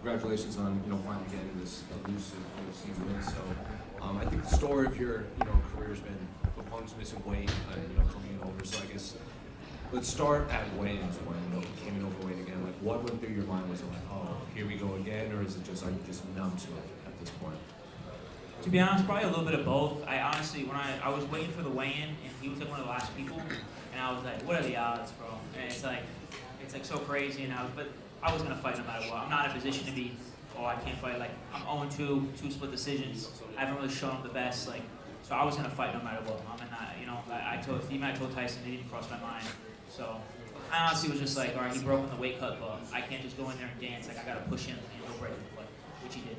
congratulations on finally getting this elusive UFC win. So I think the story of your career has been opponents missing weight and coming in over. So I guess let's start at weigh-ins when you came in overweight again. Like what went through your mind? Was it like, oh, here we go again, or is it just are you just numb to it at this point? To be honest, probably a little bit of both. I honestly, when I was waiting for the weigh-in, and he was like one of the last people, and I was like, what are the odds, bro? And it's like so crazy, but I was gonna fight no matter what. I'm not in a position to be, I can't fight. Like I'm 0-2, 2 split decisions. I haven't really shown him the best, so I was gonna fight no matter what. I told Tyson, it didn't cross my mind. So I honestly was just like, all right, he broke in the weight cut, but I can't just go in there and dance. Like I gotta push him and go right in the fight, which he did.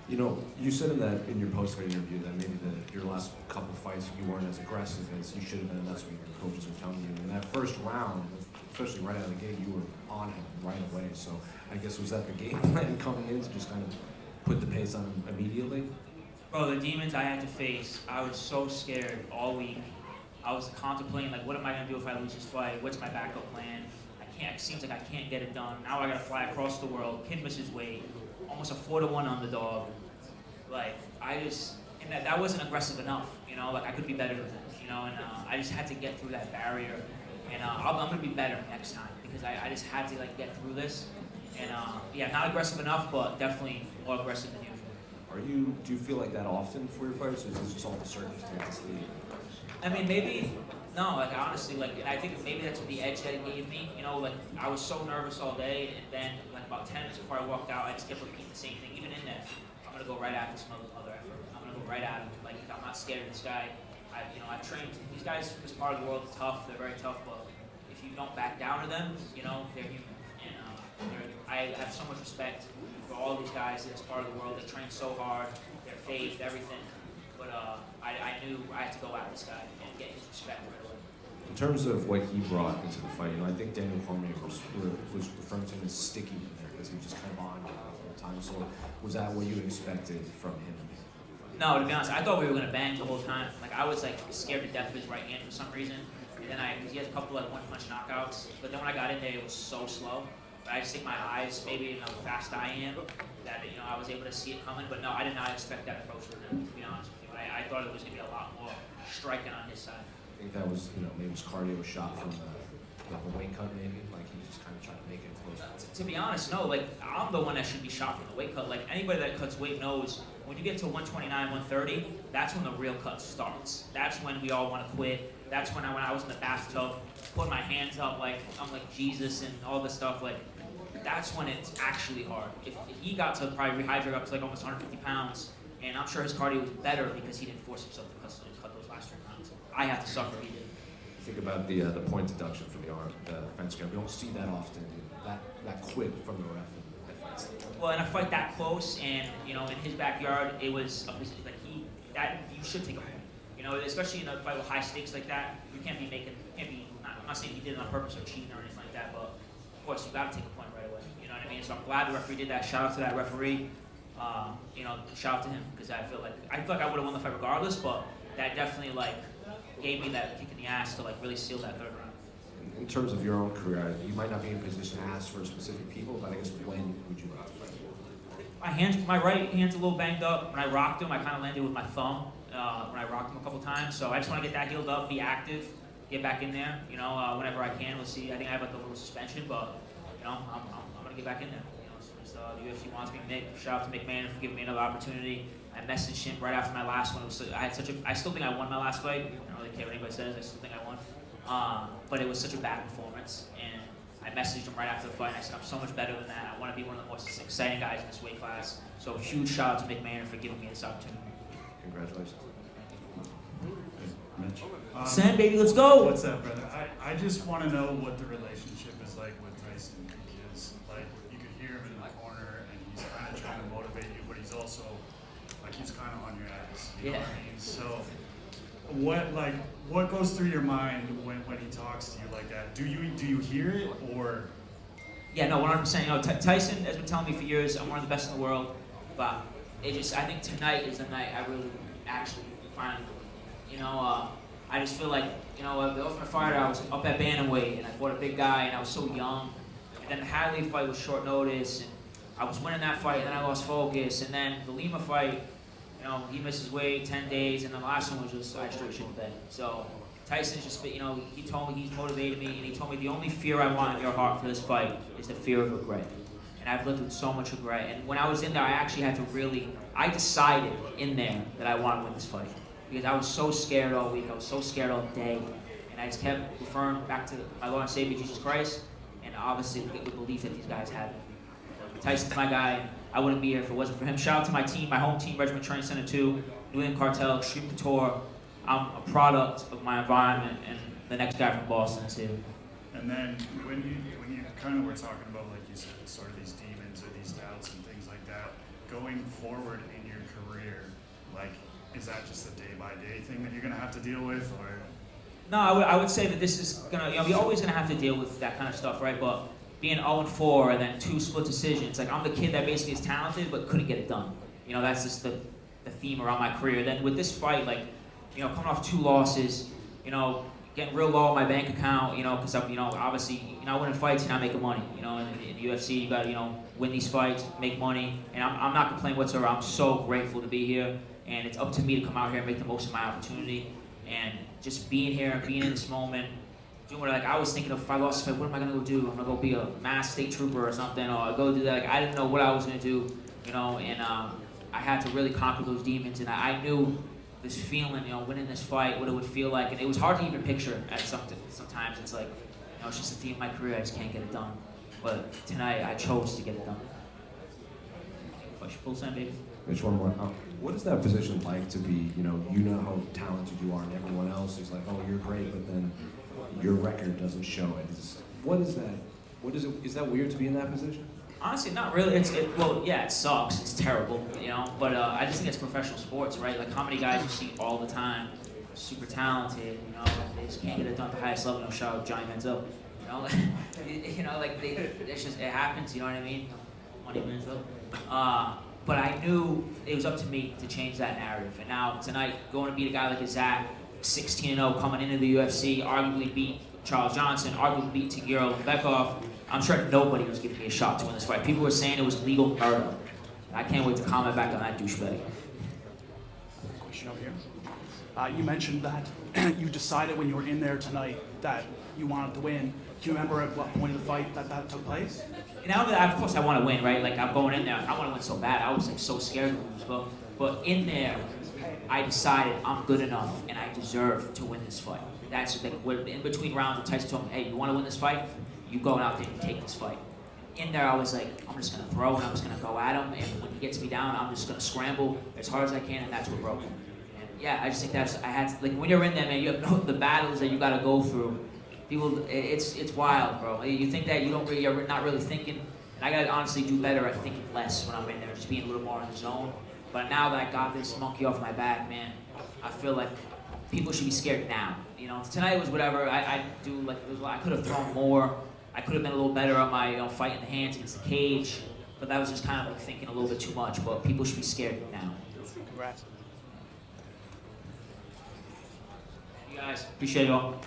You said in your post-fight interview that maybe your last couple of fights you weren't as aggressive as you should have been, and that's what your coaches were telling you. In that first round, especially right out of the gate, you were on him right away. So I guess was that the game plan coming in to just kind of put the pace on him immediately? Bro, the demons I had to face, I was so scared all week. I was contemplating, like, what am I going to do if I lose this fight? What's my backup plan? It seems like I can't get it done. Now I got to fly across the world. Kid misses weight. Almost a 4-1 underdog. That wasn't aggressive enough, I could be better than that, and I just had to get through that barrier, and I'm going to be better next time, because I just had to, get through this, and not aggressive enough, but definitely more aggressive than usual. Do you feel like that often for your fights, or is this just all the circumstances? I mean, maybe, no, honestly, I think maybe that's what the edge that it gave me, I was so nervous all day, and then, about 10 minutes before I walked out, I just kept repeating the same thing, even in there. I'm going to go right after some other effort. I'm going to go right at him. I'm not scared of this guy. I've trained, these guys from this part of the world are tough, they're very tough, but if you don't back down to them, they're human. And I have so much respect for all these guys in this part of the world. They train so hard, their faith, everything. But I knew I had to go at this guy and get his respect right away. In terms of what he brought into the fight, I think Daniel Cormier was referring to him as sticky in there because he was just kind of on all the time. So was that what you expected from him? No, to be honest, I thought we were going to bang the whole time. I was scared to death of his right hand for some reason. And then because he has a couple one-punch knockouts. But then when I got in there, it was so slow. But I just think my eyes, maybe how fast I am, that I was able to see it coming. But no, I did not expect that approach from him, to be honest with you. I thought it was going to be a lot more striking on his side. I think that was, maybe his cardio shot from the weight cut, maybe. He just kind of tried to make it close. To be honest, no. I'm the one that should be shot from the weight cut. Anybody that cuts weight knows when you get to 129, 130, that's when the real cut starts. That's when we all want to quit. That's when I was in the bathtub, putting my hands up I'm like Jesus and all this stuff. That's when it's actually hard. If he got to probably rehydrate up to almost 150 pounds, and I'm sure his cardio was better because he didn't force himself to cut those last 3 pounds. I had to suffer. He did. Think about the point deduction for the arm, the fence guard. We don't see that often. That quick from the ref in fights. Well, in a fight that close, and in his backyard, it was you should take a point. Especially in a fight with high stakes like that, you can't be I'm not saying he did it on purpose or cheating or anything like that, but of course you got to take a point right away. You know what I mean? So I'm glad the referee did that. Shout out to that referee. Shout out to him because I feel like I would have won the fight regardless, but that definitely gave me that kick in the ass to really seal that third round. In terms of your own career, you might not be in a position to ask for specific people, but I guess when would you like to fight? My right hand's a little banged up. When I rocked him, I kind of landed with my thumb. When I rocked him a couple times, so I just want to get that healed up, be active, get back in there. Whenever I can. We'll see. I think I have a little suspension, but I'm gonna get back in there. As soon as the UFC wants me. Shout out to McMahon for giving me another opportunity. I messaged him right after my last one. I still think I won my last fight. I don't really care what anybody says. I still think I won. But it was such a bad performance, and I messaged him right after the fight. And I said, I'm so much better than that. I want to be one of the most exciting guys in this weight class. So huge shout out to McMahon for giving me this opportunity. Congratulations. Mitch. Sam, baby, let's go. What's up, brother? I just want to know what the relationship is like with Tyson, because you could hear him in the corner and he's kind of trying to motivate you, but he's also he's kind of on your ass. You know what I mean? So what goes through your mind when he talks to you like that? Do you hear it or? Yeah, no, 100%. Tyson has been telling me for years I'm one of the best in the world, but I think tonight is the night I really actually finally. I just feel the Ultimate Fighter, I was up at bantamweight and I fought a big guy and I was so young. And then the Hadley fight was short notice, and I was winning that fight, and then I lost focus, and then the Lima fight, you know, he misses weight, 10 days, and the last one was just, I straight shit the bed. So Tyson's just, you know, he told me, he's motivated me, and he told me the only fear I want in your heart for this fight is the fear of regret. And I've lived with so much regret. And when I was in there, I actually had to really, I decided in there that I wanted to win this fight. Because I was so scared all week, I was so scared all day. And I just kept referring back to my Lord and Savior, Jesus Christ, and obviously the belief that these guys have. Tyson's my guy. I wouldn't be here if it wasn't for him. Shout out to my team, my home team, Regiment Training Center 2, New England Cartel, Extreme Couture. I'm a product of my environment, and the next guy from Boston is here. And then when you kind of were talking about, like you said, sort of these demons or these doubts and things like that, going forward in your career, like, is that just a day-by-day thing that you're going to have to deal with, or? No, I would say that this is gonna, you know, we're always gonna have to deal with that kind of stuff, right? But being 0-4 and then 2 split decisions, like I'm the kid that basically is talented but couldn't get it done. You know, that's just the theme around my career. Then with this fight, like, you know, coming off 2 losses, you know, getting real low on my bank account, you know, because I'm, you know, obviously, you know, winning fights, you're not making money. You know, in the UFC, you got to, you know, win these fights, make money, and I'm not complaining whatsoever. I'm so grateful to be here, and it's up to me to come out here and make the most of my opportunity. And just being here and being in this moment, doing what, like, I was thinking of, if I lost the fight, what am I gonna go do? I'm gonna go be a mass state trooper or something, or go do that. Like, I didn't know what I was gonna do, you know, and I had to really conquer those demons, and I knew this feeling, you know, winning this fight, what it would feel like, and it was hard to even picture at sometimes. It's like, you know, it's just the theme of my career, I just can't get it done. But tonight, I chose to get it done. Full send, baby. Mitch, one more. What is that position like to be, you know how talented you are, and everyone else is like, oh, you're great, but then your record doesn't show it. What is that? What is it? Is that weird to be in that position? Honestly, not really. Well, yeah, it sucks. It's terrible, you know. But I just think it's professional sports, right? Like, how many guys you see all the time, super talented, you know, they just can't get it done at the highest level. You know, shout out Johnny Manziel, you know, you know, like it's just, it happens. You know what I mean? Money Manziel. But I knew it was up to me to change that narrative. And now tonight, going to beat a guy like Azat, 16-0, coming into the UFC, arguably beat Charles Johnson, arguably beat Tagiro Bekov. I'm sure nobody was giving me a shot to win this fight. People were saying it was legal murder. I can't wait to comment back on that douchebag. Question over here. You mentioned that you decided when you were in there tonight that you wanted to win. Do you remember at what point of the fight that took place? And now that, of course, I want to win, right? Like, I'm going in there, I want to win so bad. I was like so scared to lose, but in there, I decided I'm good enough and I deserve to win this fight. That's like, in between rounds, Tyson told me, hey, you want to win this fight? You go out there and take this fight. In there, I was like, I'm just gonna throw and I'm just gonna go at him, and when he gets me down, I'm just gonna scramble as hard as I can, and that's what broke him. And yeah, I just think I had to, like, when you're in there, man, you have the battles that you gotta go through. People, it's wild, bro. You think that you're not really thinking, and I gotta honestly do better at thinking less when I'm in there, just being a little more in the zone. But now that I got this monkey off my back, man, I feel like people should be scared now. You know, tonight was whatever. I do, like, I could have thrown more. I could have been a little better on my, you know, fighting the hands against the cage, but that was just kind of like thinking a little bit too much. But people should be scared now. Congrats. You guys, appreciate you all.